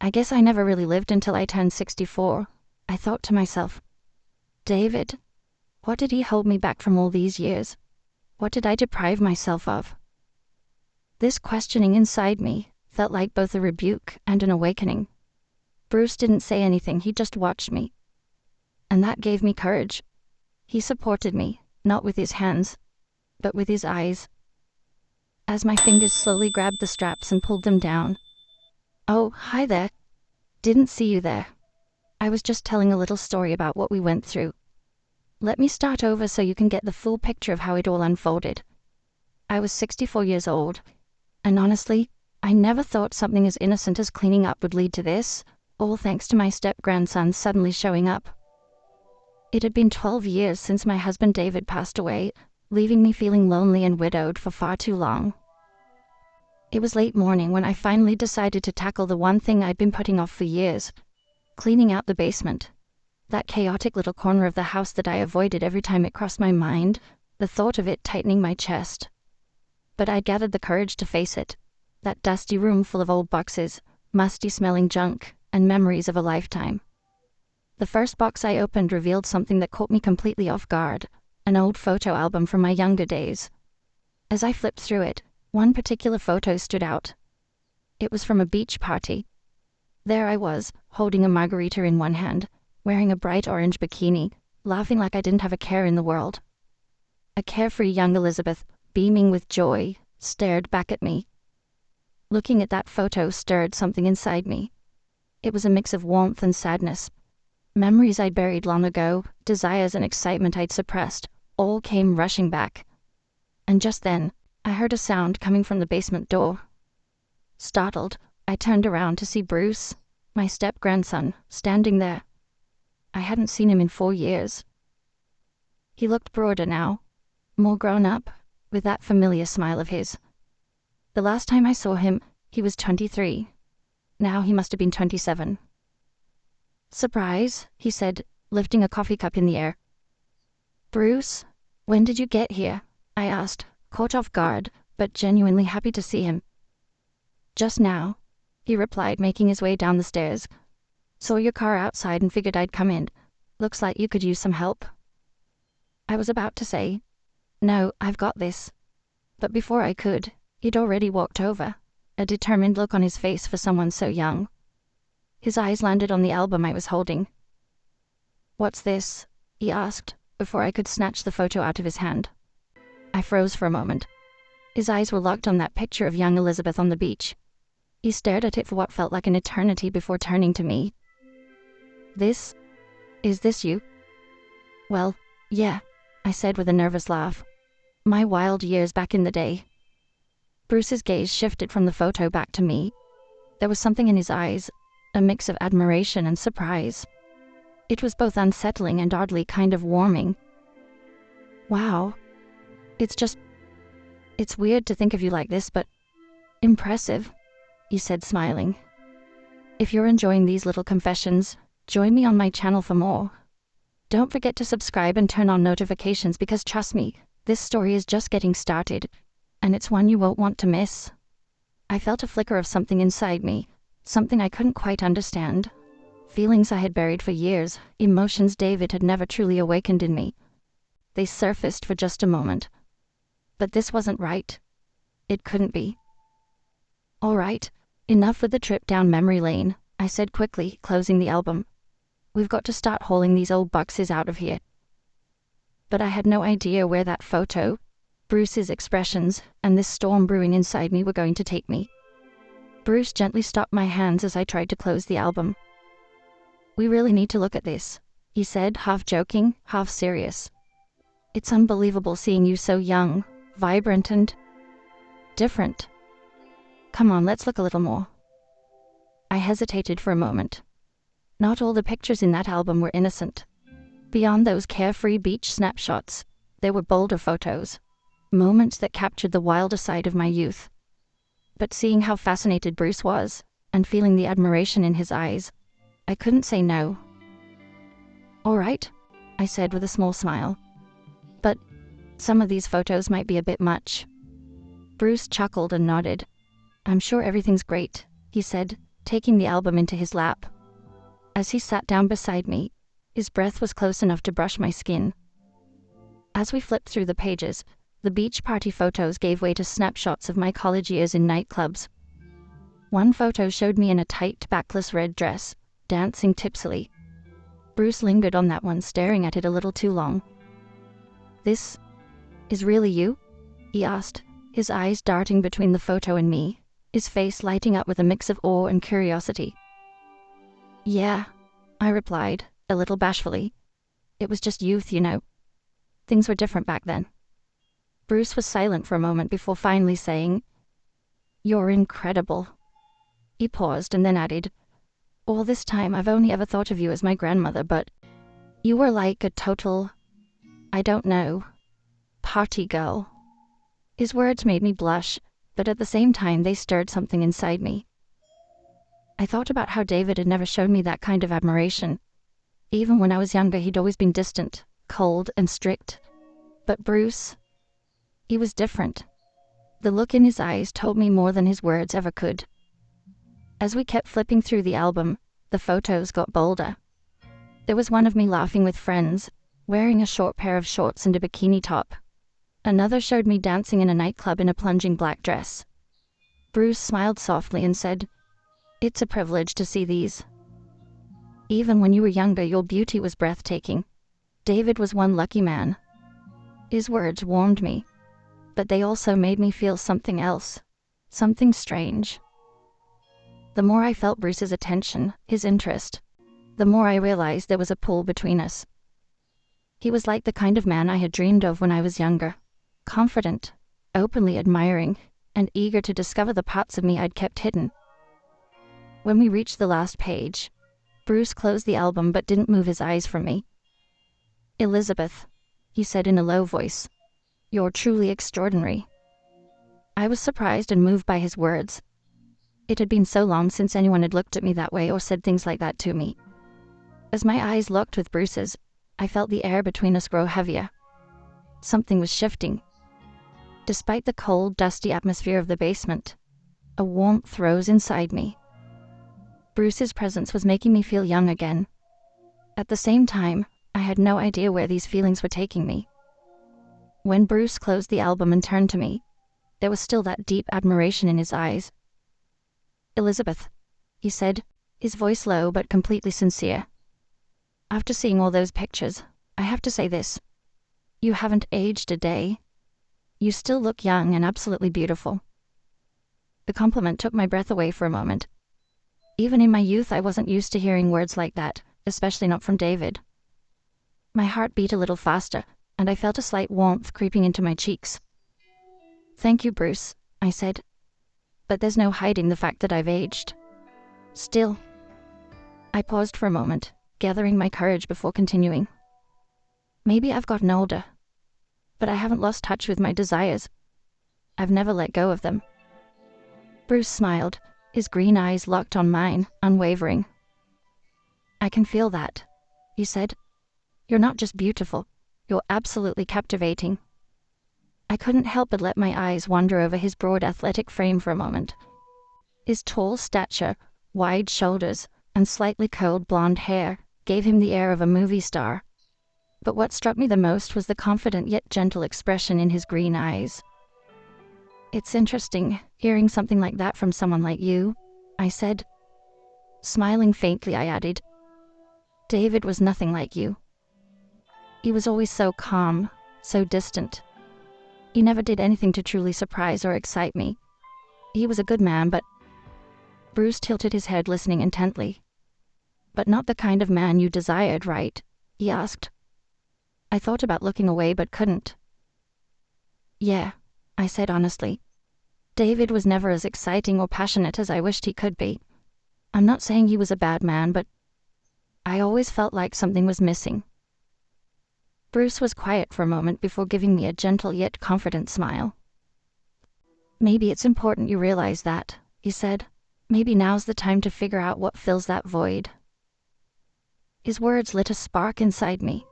I guess I never really lived until I turned 64. I thought to myself, David, what did he hold me back from all these years? What did I deprive myself of? This questioning inside me felt like both a rebuke and an awakening. Bruce didn't say anything, he just watched me. And that gave me courage. He supported me, not with his hands, but with his eyes. As my fingers slowly grabbed the straps and pulled them down. Oh, hi there. Didn't see you there. I was just telling a little story about what we went through. Let me start over so you can get the full picture of how it all unfolded. I was 64 years old, and honestly, I never thought something as innocent as cleaning up would lead to this, all thanks to my step-grandson suddenly showing up. It had been 12 years since my husband David passed away, leaving me feeling lonely and widowed for far too long. It was late morning when I finally decided to tackle the one thing I'd been putting off for years, cleaning out the basement. That chaotic little corner of the house that I avoided every time it crossed my mind, the thought of it tightening my chest. But I'd gathered the courage to face it. That dusty room full of old boxes, musty-smelling junk, and memories of a lifetime. The first box I opened revealed something that caught me completely off guard, an old photo album from my younger days. As I flipped through it, one particular photo stood out. It was from a beach party. There I was, holding a margarita in one hand, wearing a bright orange bikini, laughing like I didn't have a care in the world. A carefree young Elizabeth, beaming with joy, stared back at me. Looking at that photo stirred something inside me. It was a mix of warmth and sadness. Memories I'd buried long ago, desires and excitement I'd suppressed, all came rushing back. And just then, I heard a sound coming from the basement door. Startled, I turned around to see Bruce, my step-grandson, standing there. I hadn't seen him in 4 years. He looked broader now, more grown up, with that familiar smile of his. The last time I saw him, he was 23. Now he must have been 27. "Surprise," he said, lifting a coffee cup in the air. "Bruce, when did you get here?" I asked, caught off guard, but genuinely happy to see him. "Just now," he replied, making his way down the stairs. "Saw your car outside and figured I'd come in. Looks like you could use some help." I was about to say, "No, I've got this." But before I could, he'd already walked over, a determined look on his face for someone so young. His eyes landed on the album I was holding. "What's this?" he asked, before I could snatch the photo out of his hand. I froze for a moment. His eyes were locked on that picture of young Elizabeth on the beach. He stared at it for what felt like an eternity before turning to me. Is this you?" "Well, yeah," I said with a nervous laugh. "My wild years back in the day." Bruce's gaze shifted from the photo back to me. There was something in his eyes, a mix of admiration and surprise. It was both unsettling and oddly kind of warming. "Wow. It's weird to think of you like this, but impressive," he said, smiling. "If you're enjoying these little confessions, join me on my channel for more. Don't forget to subscribe and turn on notifications because trust me, this story is just getting started, and it's one you won't want to miss." I felt a flicker of something inside me, something I couldn't quite understand. Feelings I had buried for years, emotions David had never truly awakened in me. They surfaced for just a moment. But this wasn't right. It couldn't be. "All right, enough with the trip down memory lane," I said quickly, closing the album. "We've got to start hauling these old boxes out of here." But I had no idea where that photo, Bruce's expressions, and this storm brewing inside me were going to take me. Bruce gently stopped my hands as I tried to close the album. "We really need to look at this," he said, half joking, half serious. "It's unbelievable seeing you so young, vibrant and different. Come on, let's look a little more." I hesitated for a moment. Not all the pictures in that album were innocent. Beyond those carefree beach snapshots, there were bolder photos, moments that captured the wilder side of my youth. But seeing how fascinated Bruce was, and feeling the admiration in his eyes, I couldn't say no. "All right," I said with a small smile. "But some of these photos might be a bit much." Bruce chuckled and nodded. "I'm sure everything's great," he said, taking the album into his lap. As he sat down beside me, his breath was close enough to brush my skin. As we flipped through the pages, the beach party photos gave way to snapshots of my college years in nightclubs. One photo showed me in a tight, backless red dress, dancing tipsily. Bruce lingered on that one, staring at it a little too long. "This is really you?" he asked, his eyes darting between the photo and me, his face lighting up with a mix of awe and curiosity. "Yeah," I replied, a little bashfully. "It was just youth, you know. Things were different back then." Bruce was silent for a moment before finally saying, "You're incredible." He paused and then added, "All this time I've only ever thought of you as my grandmother, but you were like a total, I don't know, party girl." His words made me blush, but at the same time they stirred something inside me. I thought about how David had never shown me that kind of admiration. Even when I was younger, he'd always been distant, cold, and strict. But Bruce, he was different. The look in his eyes told me more than his words ever could. As we kept flipping through the album, the photos got bolder. There was one of me laughing with friends, wearing a short pair of shorts and a bikini top. Another showed me dancing in a nightclub in a plunging black dress. Bruce smiled softly and said, "It's a privilege to see these. Even when you were younger, your beauty was breathtaking. David was one lucky man." His words warmed me, but they also made me feel something else, something strange. The more I felt Bruce's attention, his interest, the more I realized there was a pull between us. He was like the kind of man I had dreamed of when I was younger, confident, openly admiring, and eager to discover the parts of me I'd kept hidden. When we reached the last page, Bruce closed the album but didn't move his eyes from me. "Elizabeth," he said in a low voice, "you're truly extraordinary." I was surprised and moved by his words. It had been so long since anyone had looked at me that way or said things like that to me. As my eyes locked with Bruce's, I felt the air between us grow heavier. Something was shifting. Despite the cold, dusty atmosphere of the basement, a warmth rose inside me. Bruce's presence was making me feel young again. At the same time, I had no idea where these feelings were taking me. When Bruce closed the album and turned to me, there was still that deep admiration in his eyes. "Elizabeth," he said, his voice low but completely sincere. "After seeing all those pictures, I have to say this. You haven't aged a day. You still look young and absolutely beautiful." The compliment took my breath away for a moment. Even in my youth, I wasn't used to hearing words like that, especially not from David. My heart beat a little faster, and I felt a slight warmth creeping into my cheeks. "Thank you, Bruce," I said. "But there's no hiding the fact that I've aged. Still." I paused for a moment, gathering my courage before continuing. "Maybe I've gotten older, but I haven't lost touch with my desires. I've never let go of them." Bruce smiled, his green eyes locked on mine, unwavering. "I can feel that," he said. "You're not just beautiful, you're absolutely captivating." I couldn't help but let my eyes wander over his broad athletic frame for a moment. His tall stature, wide shoulders, and slightly curled blonde hair gave him the air of a movie star. But what struck me the most was the confident yet gentle expression in his green eyes. "It's interesting, hearing something like that from someone like you," I said. Smiling faintly, I added, "David was nothing like you. He was always so calm, so distant. He never did anything to truly surprise or excite me. He was a good man, but—" Bruce tilted his head, listening intently. "But not the kind of man you desired, right?" he asked. I thought about looking away, but couldn't. "Yeah," I said honestly. "David was never as exciting or passionate as I wished he could be. I'm not saying he was a bad man, but I always felt like something was missing." Bruce was quiet for a moment before giving me a gentle yet confident smile. "Maybe it's important you realize that," he said. "Maybe now's the time to figure out what fills that void." His words lit a spark inside me.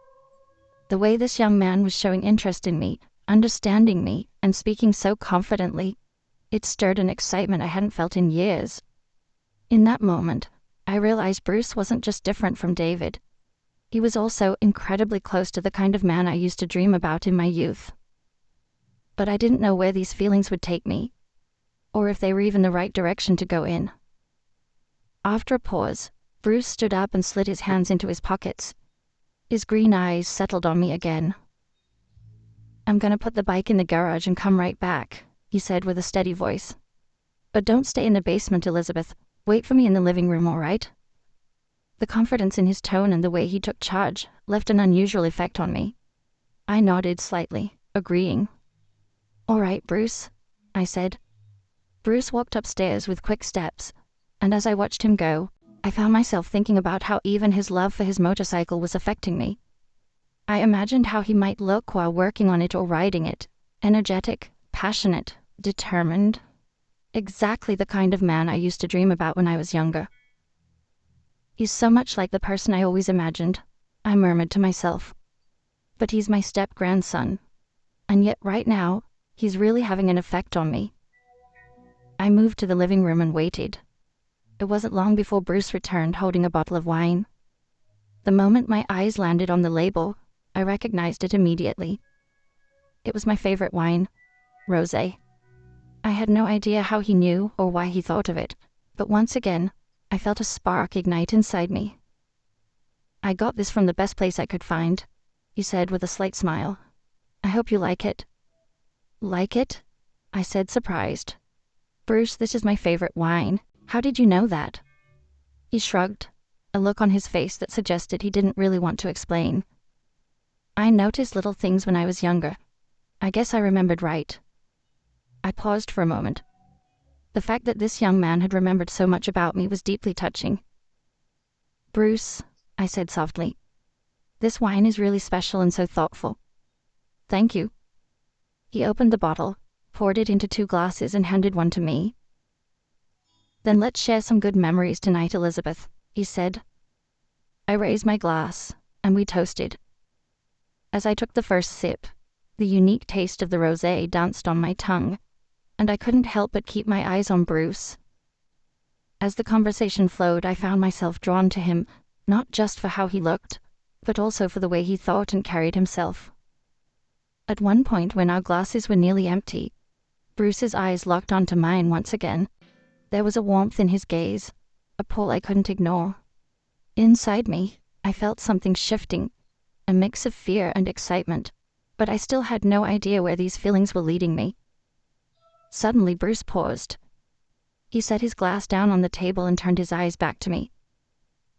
The way this young man was showing interest in me, understanding me, and speaking so confidently, it stirred an excitement I hadn't felt in years. In that moment, I realized Bruce wasn't just different from David. He was also incredibly close to the kind of man I used to dream about in my youth. But I didn't know where these feelings would take me, or if they were even the right direction to go in. After a pause, Bruce stood up and slid his hands into his pockets. His green eyes settled on me again. "I'm gonna put the bike in the garage and come right back," he said with a steady voice. "But don't stay in the basement, Elizabeth. Wait for me in the living room, all right?" The confidence in his tone and the way he took charge left an unusual effect on me. I nodded slightly, agreeing. "All right, Bruce," I said. Bruce walked upstairs with quick steps, and as I watched him go, I found myself thinking about how even his love for his motorcycle was affecting me. I imagined how he might look while working on it or riding it. Energetic, passionate, determined. Exactly the kind of man I used to dream about when I was younger. "He's so much like the person I always imagined," I murmured to myself. "But he's my step-grandson, and yet right now, he's really having an effect on me." I moved to the living room and waited. It wasn't long before Bruce returned holding a bottle of wine. The moment my eyes landed on the label, I recognized it immediately. It was my favorite wine, rosé. I had no idea how he knew or why he thought of it, but once again, I felt a spark ignite inside me. "I got this from the best place I could find," he said with a slight smile. "I hope you like it." "Like it?" I said, surprised. "Bruce, this is my favorite wine. How did you know that?" He shrugged, a look on his face that suggested he didn't really want to explain. "I noticed little things when I was younger. I guess I remembered right." I paused for a moment. The fact that this young man had remembered so much about me was deeply touching. "Bruce," I said softly, "this wine is really special and so thoughtful." "Thank you." He opened the bottle, poured it into 2 glasses and handed one to me. "Then let's share some good memories tonight, Elizabeth," he said. I raised my glass, and we toasted. As I took the first sip, the unique taste of the rosé danced on my tongue, and I couldn't help but keep my eyes on Bruce. As the conversation flowed, I found myself drawn to him, not just for how he looked, but also for the way he thought and carried himself. At one point, when our glasses were nearly empty, Bruce's eyes locked onto mine once again. There was a warmth in his gaze, a pull I couldn't ignore. Inside me, I felt something shifting, a mix of fear and excitement, but I still had no idea where these feelings were leading me. Suddenly, Bruce paused. He set his glass down on the table and turned his eyes back to me.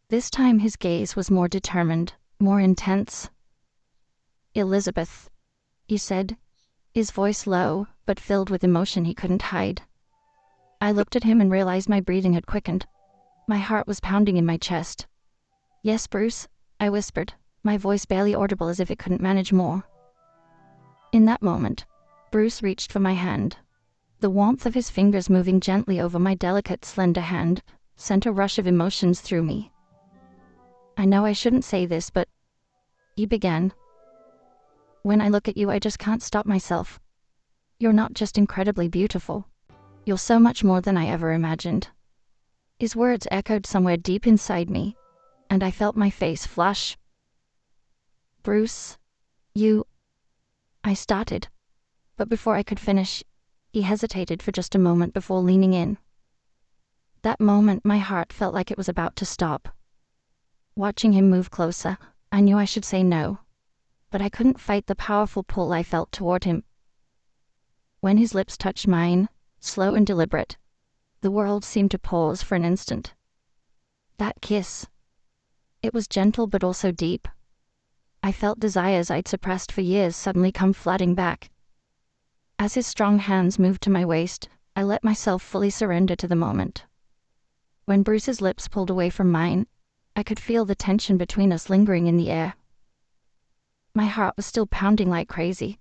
This time his gaze was more determined, more intense. "Elizabeth," he said, his voice low, but filled with emotion he couldn't hide. I looked at him and realized my breathing had quickened. My heart was pounding in my chest. "Yes, Bruce," I whispered, my voice barely audible as if it couldn't manage more. In that moment, Bruce reached for my hand. The warmth of his fingers moving gently over my delicate, slender hand sent a rush of emotions through me. "I know I shouldn't say this, but," he began, "when I look at you, I just can't stop myself. You're not just incredibly beautiful. You're so much more than I ever imagined." His words echoed somewhere deep inside me, and I felt my face flush. "Bruce, you..." I started, but before I could finish, he hesitated for just a moment before leaning in. That moment, my heart felt like it was about to stop. Watching him move closer, I knew I should say no, but I couldn't fight the powerful pull I felt toward him. When his lips touched mine, slow and deliberate, the world seemed to pause for an instant. That kiss. It was gentle but also deep. I felt desires I'd suppressed for years suddenly come flooding back. As his strong hands moved to my waist, I let myself fully surrender to the moment. When Bruce's lips pulled away from mine, I could feel the tension between us lingering in the air. My heart was still pounding like crazy.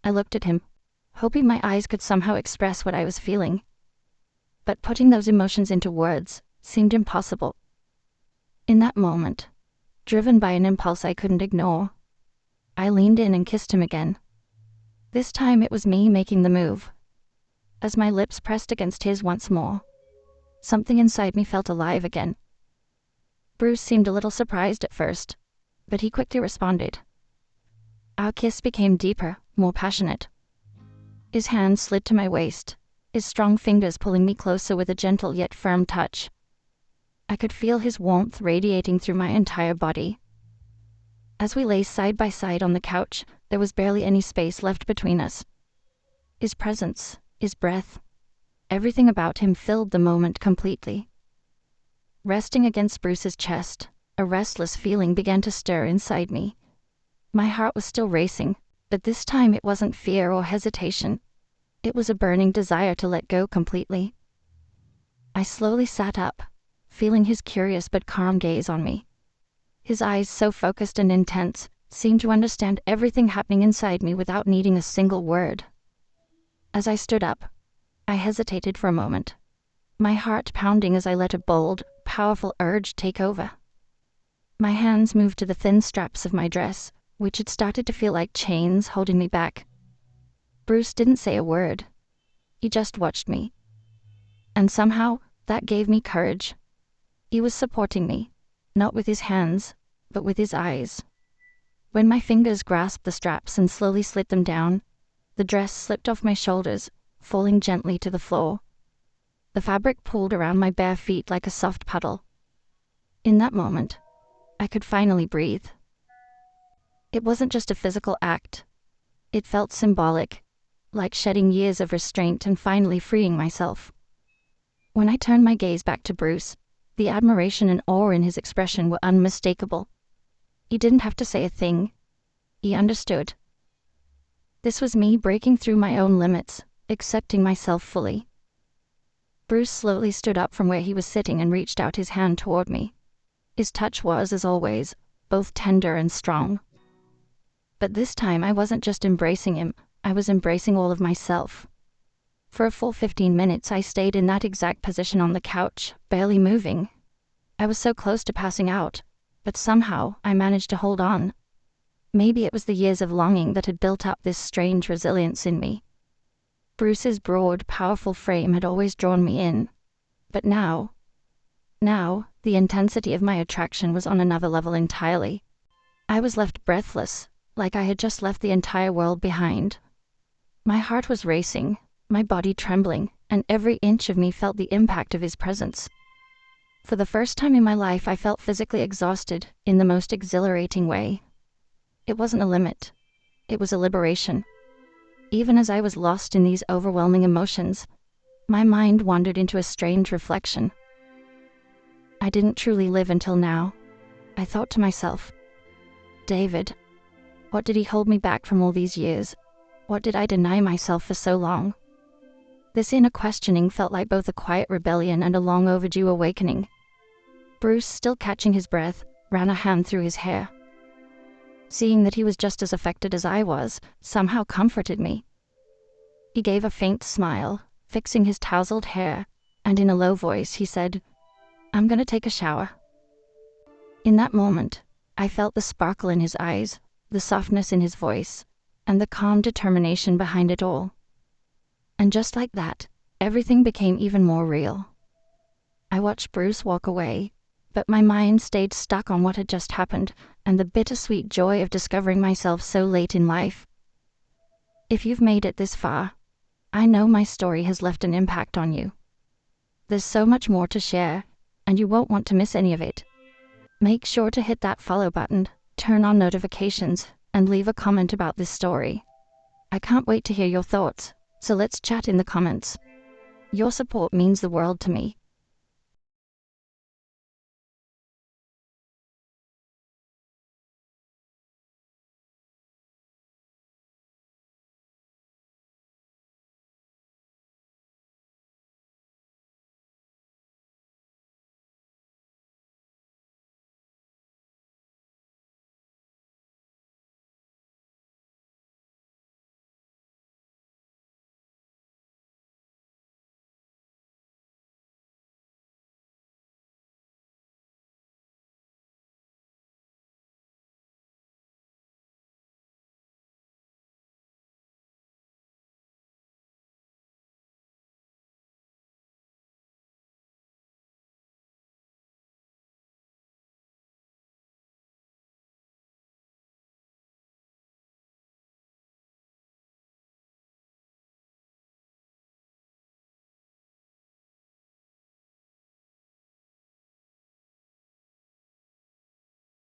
I looked at him, hoping my eyes could somehow express what I was feeling. But putting those emotions into words seemed impossible. In that moment, driven by an impulse I couldn't ignore, I leaned in and kissed him again. This time it was me making the move. As my lips pressed against his once more, Something inside me felt alive again. Bruce seemed a little surprised at first, but he quickly responded. Our kiss became deeper, more passionate. His hand slid to my waist, his strong fingers pulling me closer with a gentle yet firm touch. I could feel his warmth radiating through my entire body. As we lay side by side on the couch, there was barely any space left between us. His presence, his breath, everything about him filled the moment completely. Resting against Bruce's chest, a restless feeling began to stir inside me. My heart was still racing, but this time it wasn't fear or hesitation. It was a burning desire to let go completely. I slowly sat up, feeling his curious but calm gaze on me. His eyes, so focused and intense, seemed to understand everything happening inside me without needing a single word. As I stood up, I hesitated for a moment, my heart pounding as I let a bold, powerful urge take over. My hands moved to the thin straps of my dress, which had started to feel like chains holding me back. Bruce didn't say a word. He just watched me. And somehow, that gave me courage. He was supporting me, not with his hands, but with his eyes. When my fingers grasped the straps and slowly slid them down, the dress slipped off my shoulders, falling gently to the floor. The fabric pulled around my bare feet like a soft puddle. In that moment, I could finally breathe. It wasn't just a physical act. It felt symbolic, like shedding years of restraint and finally freeing myself. When I turned my gaze back to Bruce, the admiration and awe in his expression were unmistakable. He didn't have to say a thing. He understood. This was me breaking through my own limits, accepting myself fully. Bruce slowly stood up from where he was sitting and reached out his hand toward me. His touch was, as always, both tender and strong. But this time I wasn't just embracing him, I was embracing all of myself. For a full 15 minutes I stayed in that exact position on the couch, barely moving. I was so close to passing out, but somehow I managed to hold on. Maybe it was the years of longing that had built up this strange resilience in me. Bruce's broad, powerful frame had always drawn me in, but now, the intensity of my attraction was on another level entirely. I was left breathless, like I had just left the entire world behind. My heart was racing, my body trembling, and every inch of me felt the impact of his presence. For the first time in my life, I felt physically exhausted in the most exhilarating way. It wasn't a limit. It was a liberation. Even as I was lost in these overwhelming emotions, my mind wandered into a strange reflection. I didn't truly live until now. I thought to myself, David, what did he hold me back from all these years? What did I deny myself for so long? This inner questioning felt like both a quiet rebellion and a long overdue awakening. Bruce, still catching his breath, ran a hand through his hair. Seeing that he was just as affected as I was, somehow comforted me. He gave a faint smile, fixing his tousled hair, and in a low voice he said, "I'm gonna take a shower." In that moment, I felt the sparkle in his eyes, the softness in his voice, and the calm determination behind it all. And just like that, everything became even more real. I watched Bruce walk away, but my mind stayed stuck on what had just happened and the bittersweet joy of discovering myself so late in life. If you've made it this far, I know my story has left an impact on you. There's so much more to share, and you won't want to miss any of it. Make sure to hit that follow button, turn on notifications, and leave a comment about this story. I can't wait to hear your thoughts, so let's chat in the comments. Your support means the world to me.